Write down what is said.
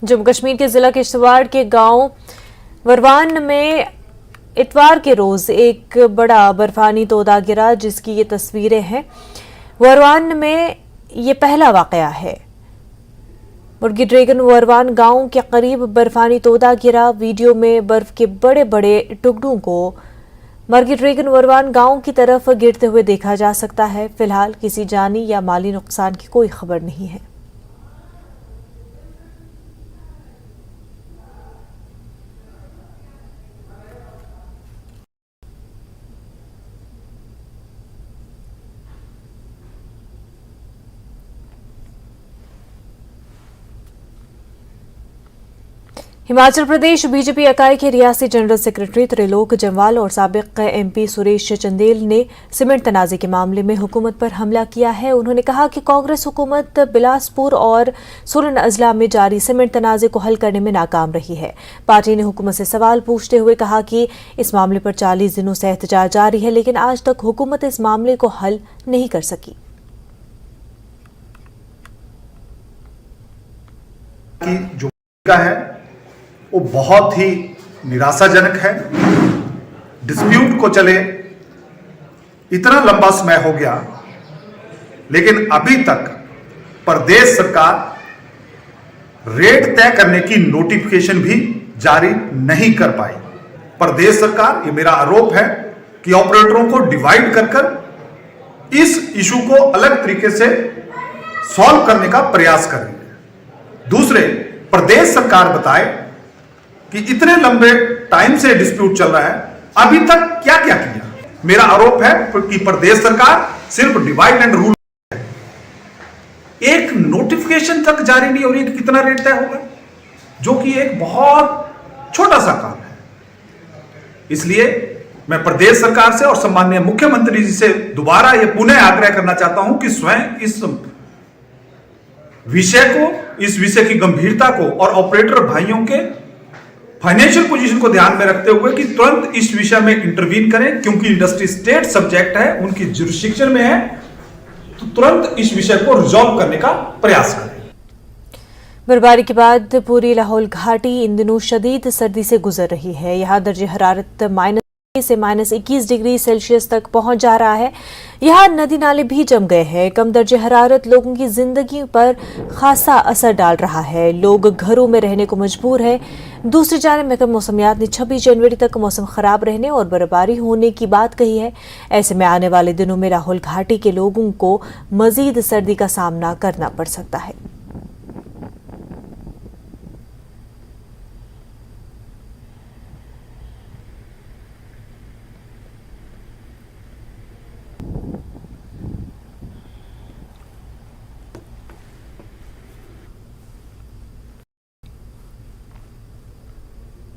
जम्मू कश्मीर के जिला किश्तवाड़ के गांव वरवान में इतवार के रोज एक बड़ा बर्फानी तोदा गिरा, जिसकी ये तस्वीरें हैं। वरवान में ये पहला वाकया है। मुर्गी ड्रैगन वरवान गांव के करीब बर्फानी तोदा गिरा। वीडियो में बर्फ के बड़े बड़े टुकड़ों को मुर्गी ड्रैगन वरवान गांव की तरफ गिरते हुए देखा जा सकता है। फिलहाल किसी जानी या माली नुकसान की कोई खबर नहीं है। हिमाचल प्रदेश बीजेपी इकाई के रियासी जनरल सेक्रेटरी त्रिलोक जम्वाल और साबिक एमपी सुरेश चंदेल ने सीमेंट तनाजे के मामले में हुकूमत पर हमला किया है। उन्होंने कहा कि कांग्रेस हुकूमत बिलासपुर और सोलन अजला में जारी सीमेंट तनाजे को हल करने में नाकाम रही है। पार्टी ने हुकूमत से सवाल पूछते हुए कहा कि इस मामले पर 40 दिनों से एहतजाज जारी है, लेकिन आज तक हुकूमत इस मामले को हल नहीं कर सकी। जो है वो बहुत ही निराशाजनक है। डिस्प्यूट को चले इतना लंबा समय हो गया, लेकिन अभी तक प्रदेश सरकार रेट तय करने की नोटिफिकेशन भी जारी नहीं कर पाई। प्रदेश सरकार, ये मेरा आरोप है कि ऑपरेटरों को डिवाइड कर इस इशू को अलग तरीके से सॉल्व करने का प्रयास कर रही है। दूसरे, प्रदेश सरकार बताए कि इतने लंबे टाइम से डिस्प्यूट चल रहा है, अभी तक क्या क्या किया। मेरा आरोप है कि प्रदेश सरकार सिर्फ डिवाइड एंड रूल, एक नोटिफिकेशन तक जारी नहीं हो रही कि कितना रेट तय होगा, जो कि एक बहुत छोटा सा काम है। इसलिए मैं प्रदेश सरकार से और सम्माननीय मुख्यमंत्री जी से दोबारा यह पुनः आग्रह करना चाहता हूं कि स्वयं इस विषय की गंभीरता को और ऑपरेटर भाइयों के फाइनेंशियल पोजीशन को ध्यान में रखते हुए कि तुरंत इस विषय में इंटरवीन करें, क्योंकि इंडस्ट्री स्टेट सब्जेक्ट है, उनकी जुरिस्डिक्शन में है, तो तुरंत इस विषय को रिजॉल्व करने का प्रयास करें। बर्फबारी के बाद पूरी लाहौल घाटी इन दिनों शदीद सर्दी से गुजर रही है। यहाँ दर्जे हरारत -20 से -21 डिग्री सेल्सियस तक पहुंच जा रहा है। यहाँ नदी नाले भी जम गए हैं। कम दर्जे हरारत लोगों की जिंदगी पर खासा असर डाल रहा है। लोग घरों में रहने को मजबूर है। दूसरी जानिब महकमा मौसमियात ने 26 जनवरी तक मौसम खराब रहने और बर्फबारी होने की बात कही है। ऐसे में आने वाले दिनों में लाहौल घाटी के लोगों को मजीद सर्दी का सामना करना पड़ सकता है।